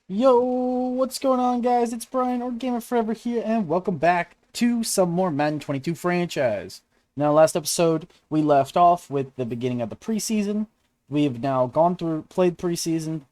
Yo, what's going on, guys? It's Brian, or Gamer Forever here, and welcome back to some more Madden 22 franchise. Now, last episode, we left off with the beginning of the preseason. We have now gone through, played preseason,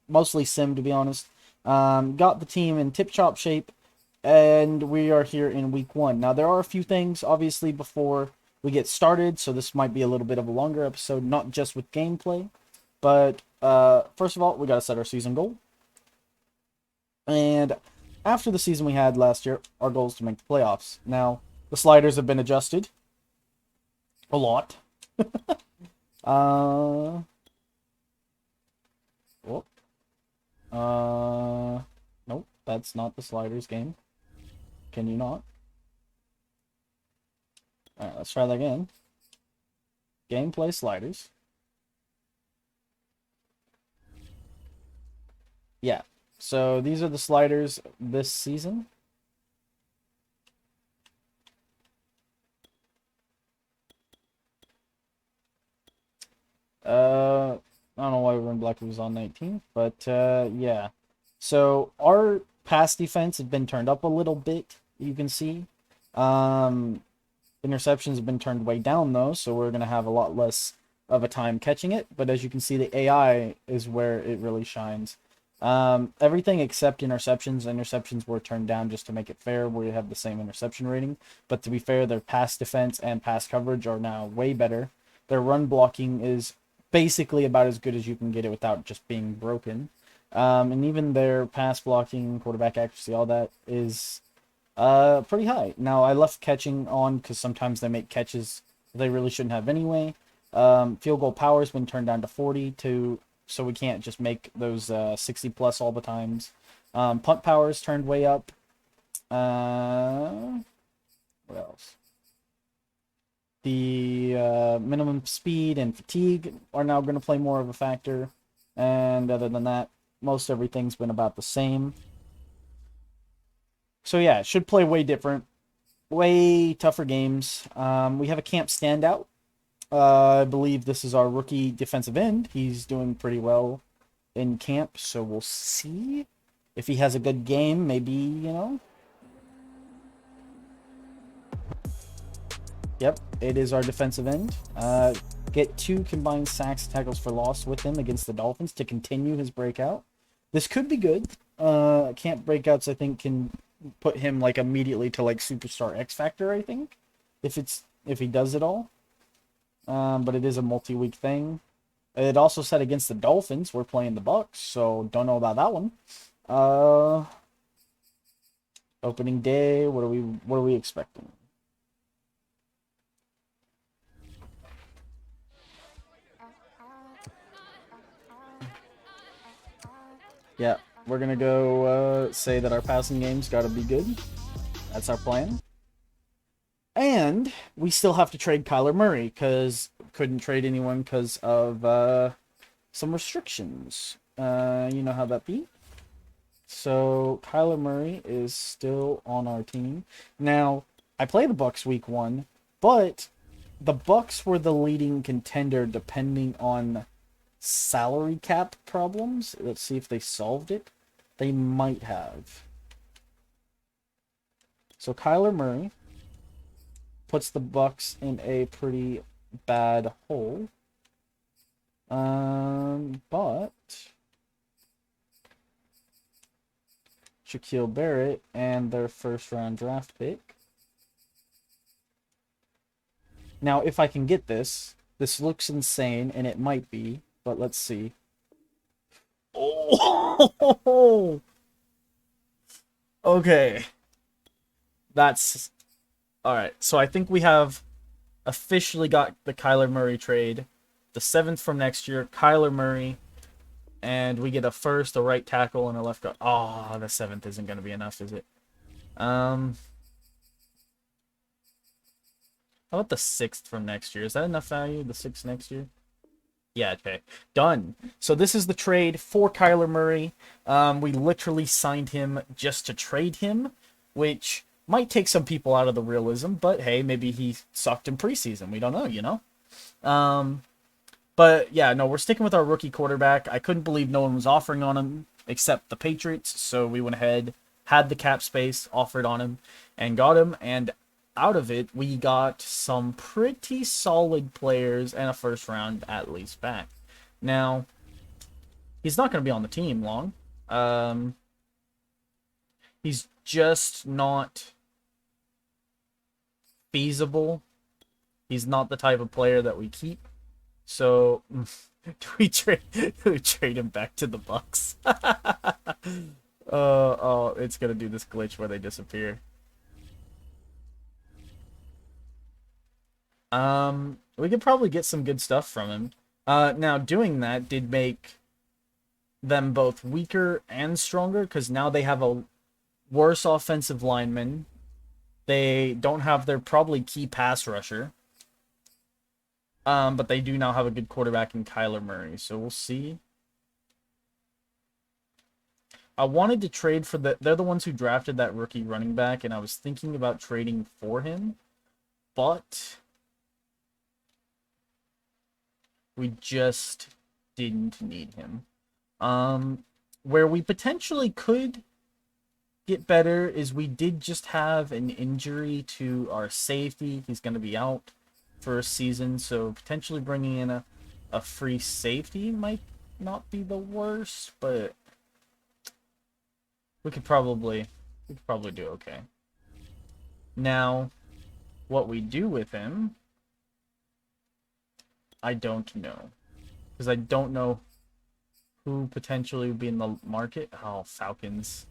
mostly sim, to be honest. Got the team in tip-top shape, and we are here in week one. Now, there are a few things, obviously, before we get started, so this might be a little bit of a longer episode, not just with gameplay. But, first of all, we got to set our season goal. And after the season we had last year, our goal is to make the playoffs. Now, the sliders have been adjusted a lot. uh, whoop. Nope, that's not the sliders game. Can you not? Alright, let's try that again. Gameplay sliders. Yeah, so these are the sliders this season. I don't know why Run Black was on 19th, but yeah. So our pass defense has been turned up a little bit, you can see. Interceptions have been turned way down though, so we're gonna have a lot less of a time catching it. But as you can see, the AI is where it really shines. Everything except interceptions. Interceptions were turned down just to make it fair. We have the same interception rating, but to be fair, their pass defense and pass coverage are now way better. Their run blocking is basically about as good as you can get it without just being broken. And even their pass blocking, quarterback accuracy, all that is pretty high. Now, I left catching on because sometimes they make catches they really shouldn't have anyway. Field goal power has been turned down to 40 so we can't just make those 60 plus all the times. Punt power is turned way up. What else? The minimum speed and fatigue are now going to play more of a factor. And other than that, most everything's been about the same. So yeah, it should play way different. Way tougher games. We have a camp standout. I believe this is our rookie defensive end. He's doing pretty well in camp, so we'll see if he has a good game. Maybe, Yep, it is our defensive end. Get 2 combined sacks and tackles for loss with him against the Dolphins to continue his breakout. This could be good. Camp breakouts, I think, can put him like immediately to like superstar X Factor, I think. If he does it all. But it is a multi-week thing. It also said against the Dolphins. We're playing the Bucks, so don't know about that one. Opening day. What are we expecting? Yeah, we're gonna go say that our passing game's got to be good. That's our plan. And we still have to trade Kyler Murray because couldn't trade anyone because of some restrictions. You know how that be. So Kyler Murray is still on our team. Now, I play the Bucks week 1, but the Bucks were the leading contender depending on salary cap problems. Let's see if they solved it. They might have. So Kyler Murray puts the Bucks in a pretty bad hole. But Shaquille Barrett and their first round draft pick. Now, if I can get this looks insane, and it might be, but let's see. Oh, okay. That's all right. So I think we have officially got the Kyler Murray trade. The 7th from next year, Kyler Murray, and we get a first, a right tackle, and a left guard. Oh, the 7th isn't going to be enough, is it? How about the 6th from next year? Is that enough value? The 6th next year? Yeah, okay. Done. So this is the trade for Kyler Murray. We literally signed him just to trade him, which might take some people out of the realism, but hey, maybe he sucked in preseason. We don't know, you know? But yeah, no, we're sticking with our rookie quarterback. I couldn't believe no one was offering on him. except the Patriots. So we went ahead, had the cap space offered on him, and got him. And out of it, we got some pretty solid players and a first round at least back. Now, he's not going to be on the team long. He's just not feasible. He's not the type of player that we keep. So, do we trade him back to the Bucks? Oh, it's gonna do this glitch where they disappear. We could probably get some good stuff from him. Now doing that did make them both weaker and stronger because now they have a worse offensive lineman. They don't have their probably key pass rusher. But they do now have a good quarterback in Kyler Murray, so we'll see. I wanted to trade for they're the ones who drafted that rookie running back, and I was thinking about trading for him, but we just didn't need him. Where we potentially could get better is we did just have an injury to our safety. He's going to be out for a season, so potentially bringing in a free safety might not be the worst, but we could probably do okay. Now, what we do with him, I don't know, because I don't know who potentially would be in the market. Oh, Falcons.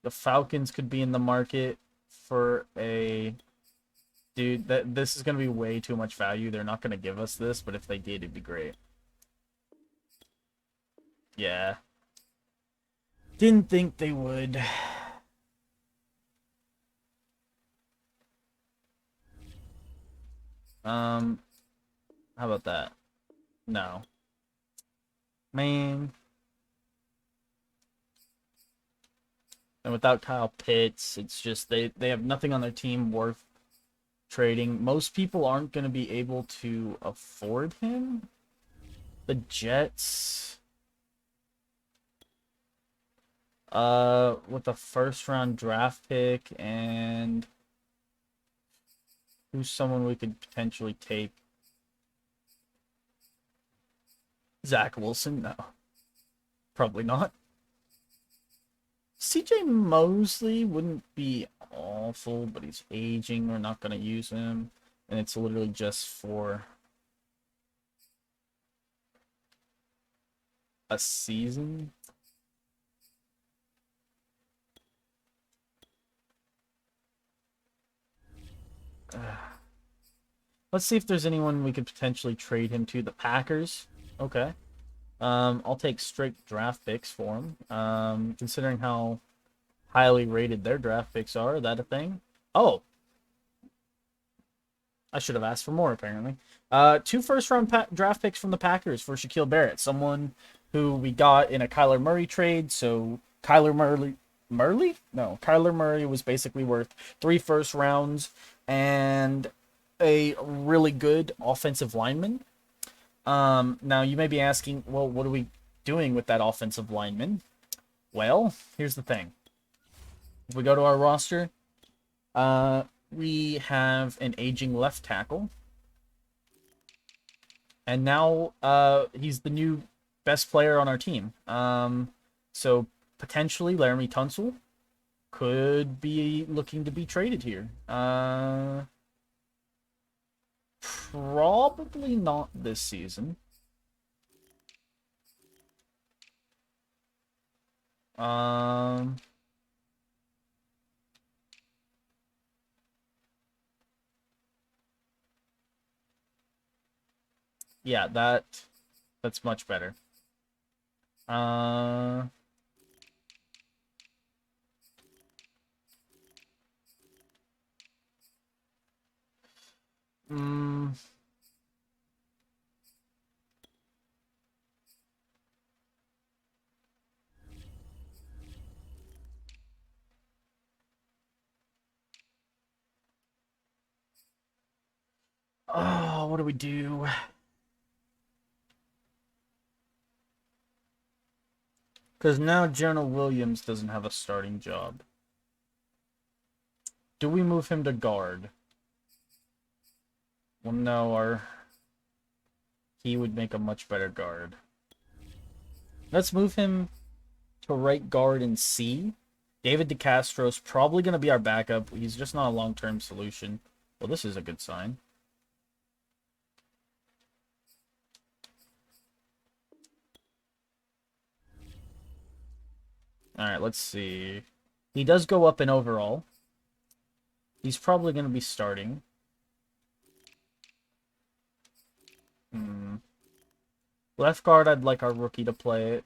The Falcons could be in the market for a dude. This is gonna be way too much value. They're not gonna give us this, but if they did, it'd be great. Yeah. Didn't think they would. How about that? No. Man. And without Kyle Pitts, it's just they have nothing on their team worth trading. Most people aren't going to be able to afford him. The Jets, with a first round draft pick, and who's someone we could potentially take? Zach Wilson? No, probably not. CJ Mosley wouldn't be awful, but he's aging. We're not going to use him. And it's literally just for a season. Let's see if there's anyone we could potentially trade him to. The Packers. Okay. I'll take straight draft picks for him. Considering how highly rated their draft picks are, is that a thing? Oh, I should have asked for more, apparently. 2 first-round draft picks from the Packers for Shaquille Barrett, someone who we got in a Kyler Murray trade. So Kyler Murray was basically worth 3 first rounds and a really good offensive lineman. Now you may be asking, well, what are we doing with that offensive lineman? Well, here's the thing. If we go to our roster, we have an aging left tackle. And now he's the new best player on our team. So potentially Laramie Tunsil could be looking to be traded here. Probably not this season. Yeah, that's much better. Mm, oh, what do we do? Because now Jonah Williams doesn't have a starting job. Do we move him to guard? Well, no, he would make a much better guard. Let's move him to right guard and C. David DeCastro's probably going to be our backup. He's just not a long-term solution. Well, this is a good sign. All right, let's see. He does go up in overall. He's probably going to be starting. Left guard, I'd like our rookie to play it.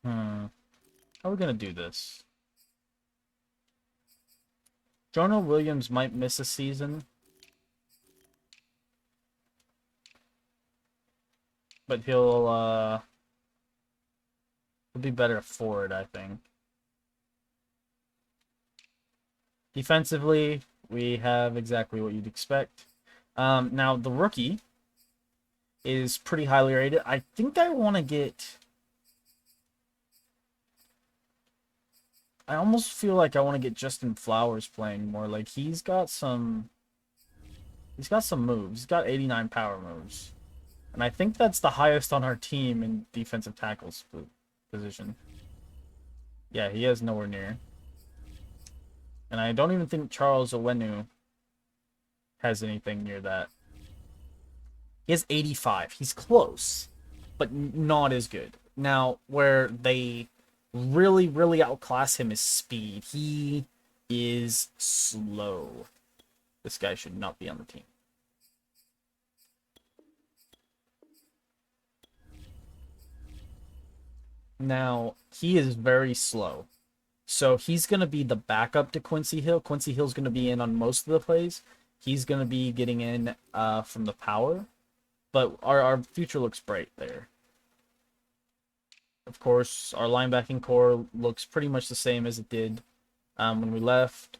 How are we going to do this? Jonah Williams might miss a season. But he'll be better for it, I think. Defensively, we have exactly what you'd expect. Now, the rookie is pretty highly rated. I think I want to get... I almost feel like I want to get Justin Flowers playing more. Like, he's got some moves. He's got 89 power moves. And I think that's the highest on our team in defensive tackles position. Yeah, he has nowhere near. And I don't even think Charles Owenu has anything near that. He has 85. He's close, but not as good. Now, where they really, really outclass him is speed. He is slow. This guy should not be on the team. Now, he is very slow. So he's going to be the backup to Quincy Hill. Quincy Hill's going to be in on most of the plays. He's going to be getting in from the power. But our future looks bright there. Of course, our linebacking core looks pretty much the same as it did when we left.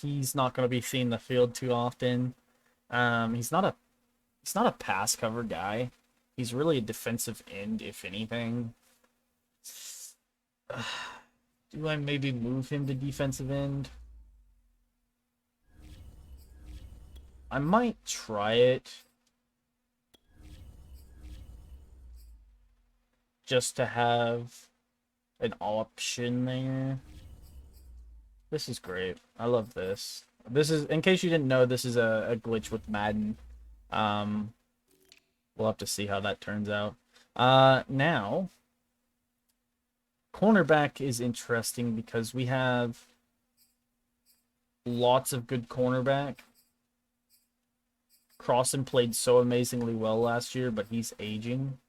He's not going to be seeing the field too often. He's not a pass cover guy. He's really a defensive end, if anything. Do I maybe move him to defensive end? I might try it. Just to have an option there. This is great. I love this. This is, in case you didn't know, this is a glitch with Madden. We'll have to see how that turns out. Now, cornerback is interesting because we have lots of good cornerback. Crossan played so amazingly well last year, but he's aging.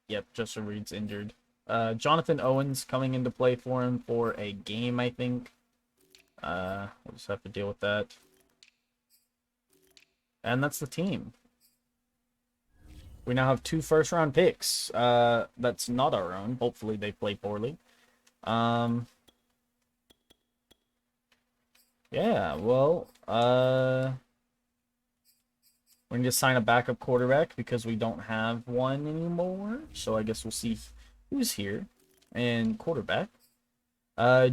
Yep, Justin Reed's injured. Jonathan Owens coming into play for him for a game, I think. We'll just have to deal with that. And that's the team. We now have 2 first-round picks. That's not our own. Hopefully they play poorly. Yeah, well, we're going to sign a backup quarterback because we don't have one anymore. So I guess we'll see who's here. And quarterback.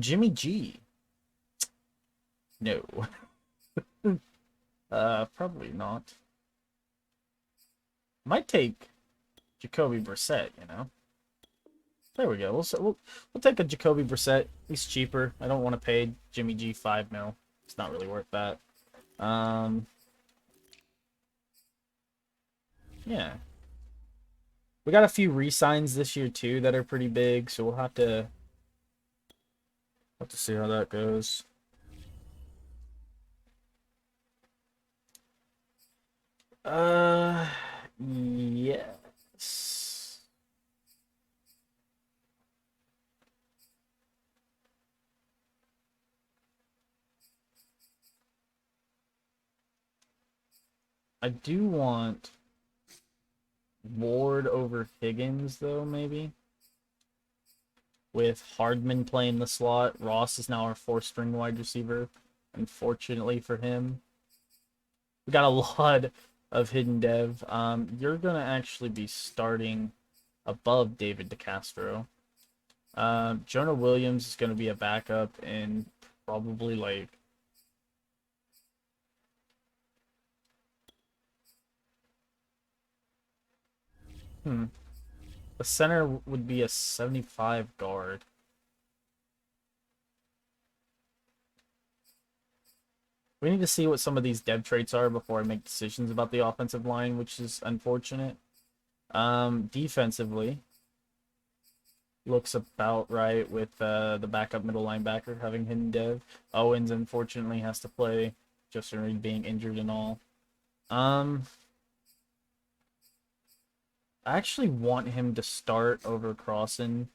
Jimmy G. No. Probably not. Might take Jacoby Brissett, you know. There we go. We'll take a Jacoby Brissett. He's cheaper. I don't want to pay Jimmy G $5 million. It's not really worth that. Yeah. We got a few re-signs this year too that are pretty big, so we'll have to see how that goes. Yes. I do want Ward over Higgins, though, maybe. with Hardman playing the slot. Ross is now our fourth-string wide receiver, unfortunately for him. We got a lot of hidden dev. You're going to actually be starting above David DeCastro. Jonah Williams is going to be a backup and probably like the center would be a 75 guard. We need to see what some of these dev traits are before I make decisions about the offensive line, which is unfortunate. Defensively, looks about right with the backup middle linebacker having hidden dev. Owens unfortunately has to play, Justin Reed being injured and all. I actually want him to start over Crossan,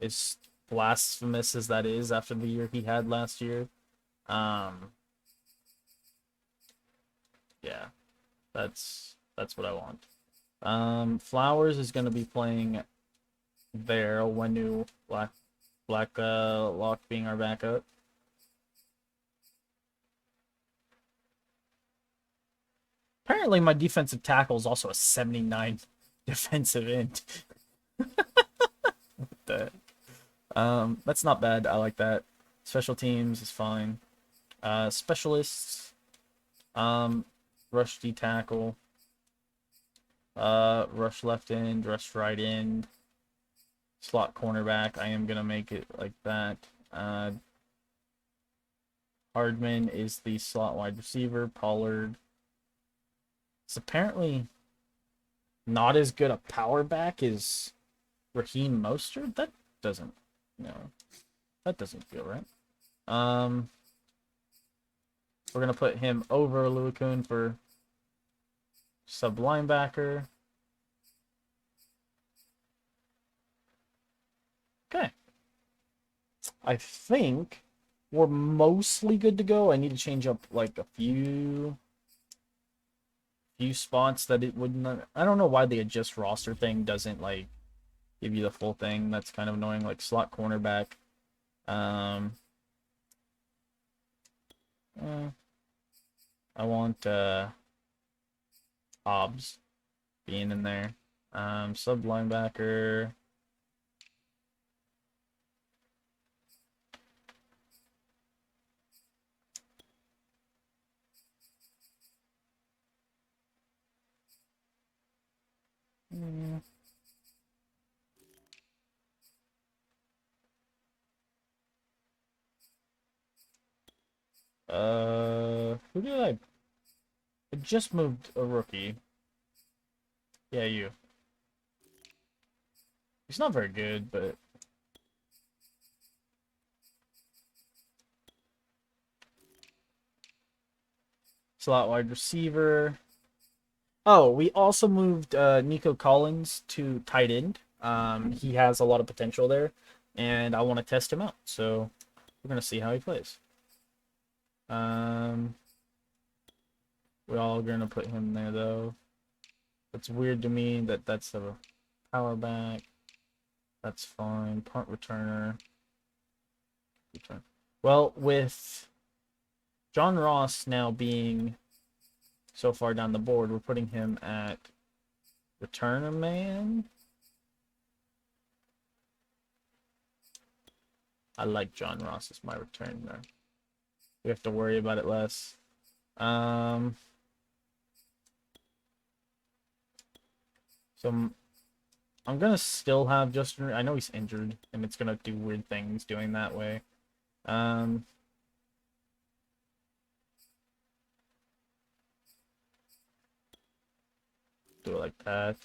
as blasphemous as that is after the year he had last year. Yeah, that's what I want. Flowers is going to be playing there. Wenu Black Lock being our backup. Apparently, my defensive tackle is also a 79 defensive end. That's not bad. I like that. Special teams is fine. Specialists, rush D tackle, rush left end, rush right end, slot cornerback. I am gonna make it like that. Hardman is the slot wide receiver. Pollard is apparently not as good a power back as Raheem Mostert. That doesn't, that doesn't feel right. We're gonna put him over Luakun for sub linebacker. Okay. I think we're mostly good to go. I need to change up like a few spots that it wouldn't. I don't know why the adjust roster thing doesn't like give you the full thing. That's kind of annoying. Like slot cornerback. I want Hobbs being in there. Sub linebacker. Who did I just moved a rookie. Yeah, you. He's not very good, but slot wide receiver. Oh, we also moved Nico Collins to tight end. He has a lot of potential there, and I want to test him out. So we're gonna see how he plays. We're all gonna put him there though. It's weird to me that that's a power back. That's fine. Punt returner. Well, with John Ross now being so far down the board, we're putting him at returner man. I like John Ross as my returner. We have to worry about it less. So I'm gonna still have Justin. I know he's injured, and it's gonna do weird things doing that way. Do it like that.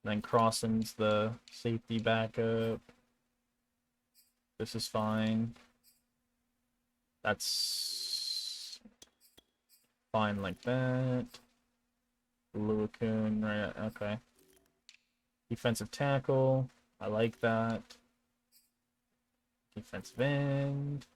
Then Crossan's the safety backup. This is fine. That's fine like that. Luakun, right? Okay. Defensive tackle. I like that. Defensive end.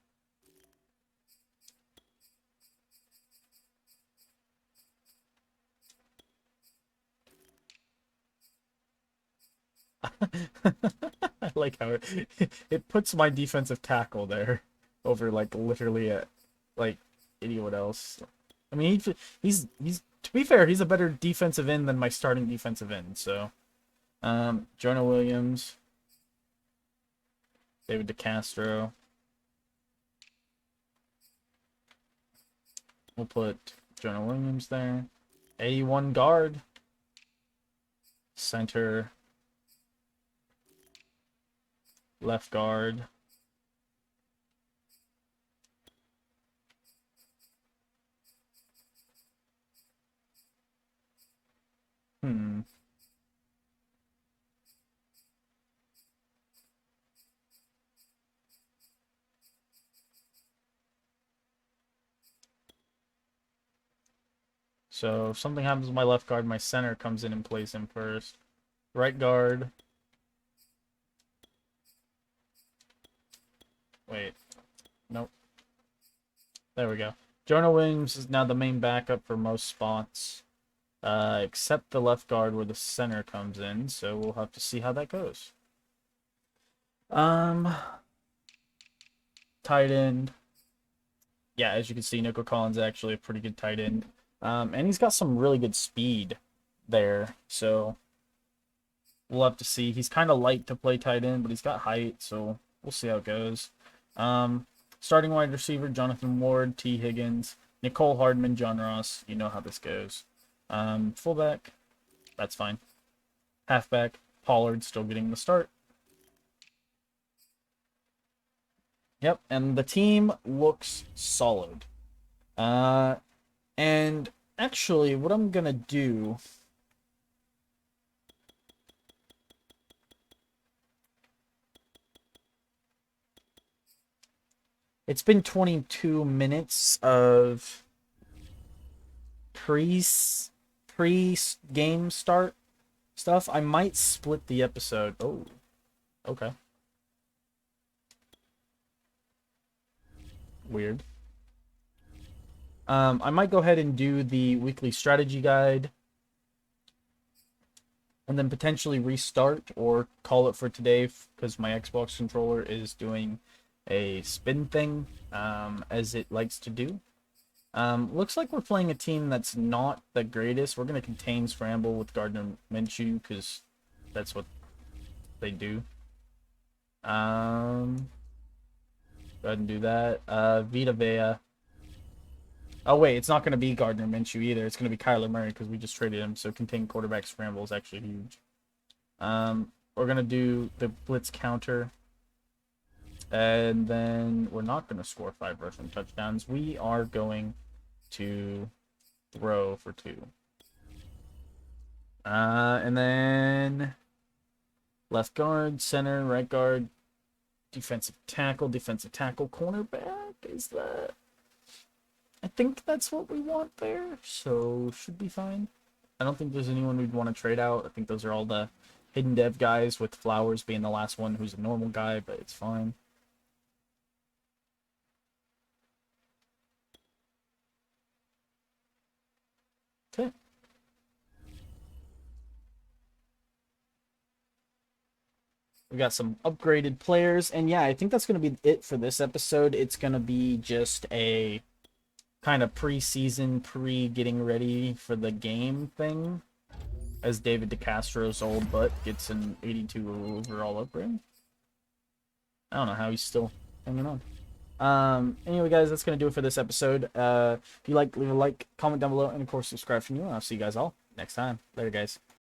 I like how it puts my defensive tackle there over like literally like anyone else. I mean, he's to be fair, he's a better defensive end than my starting defensive end. So, Jonah Williams, David DeCastro. We'll put Jonah Williams there. A1 guard, center, left guard. So if something happens with my left guard, my center comes in and plays him first. Right guard. Wait. Nope. There we go. Jonah Williams is now the main backup for most spots. Except the left guard where the center comes in, so we'll have to see how that goes. Tight end. Yeah, as you can see, Nico Collins is actually a pretty good tight end. And he's got some really good speed there, so we'll have to see. He's kind of light to play tight end, but he's got height, so we'll see how it goes. Starting wide receiver, Jonathan Ward, T. Higgins, Nicole Hardman, John Ross. You know how this goes. Fullback, that's fine. Halfback, Pollard still getting the start. Yep, and the team looks solid. And actually, what I'm gonna do... It's been 22 minutes of pre-game start stuff. I might split the episode. Oh, okay. Weird. I might go ahead and do the weekly strategy guide and then potentially restart or call it for today because my Xbox controller is doing a spin thing as it likes to do. Looks like we're playing a team that's not the greatest. We're going to contain Scramble with Gardner Minshew because that's what they do. Go ahead and do that. Vita Vea. Oh, wait, it's not going to be Gardner Minshew either. It's going to be Kyler Murray because we just traded him, so contain quarterback scramble is actually huge. We're going to do the blitz counter. And then we're not going to score 5 rushing touchdowns. We are going to throw for 2. And then left guard, center, right guard, defensive tackle, cornerback. Is that... I think that's what we want there, so should be fine. I don't think there's anyone we'd want to trade out. I think those are all the hidden dev guys, with Flowers being the last one who's a normal guy, but it's fine. Okay. We got some upgraded players, and yeah, I think that's going to be it for this episode. It's going to be just a kind of pre-season, getting ready for the game thing, as David DeCastro's old butt gets an 82 overall upgrade. I don't know how he's still hanging on. Anyway, guys, that's going to do it for this episode. If you like, leave a like, comment down below, and of course, subscribe if you're new, and I'll see you guys all next time. Later, guys.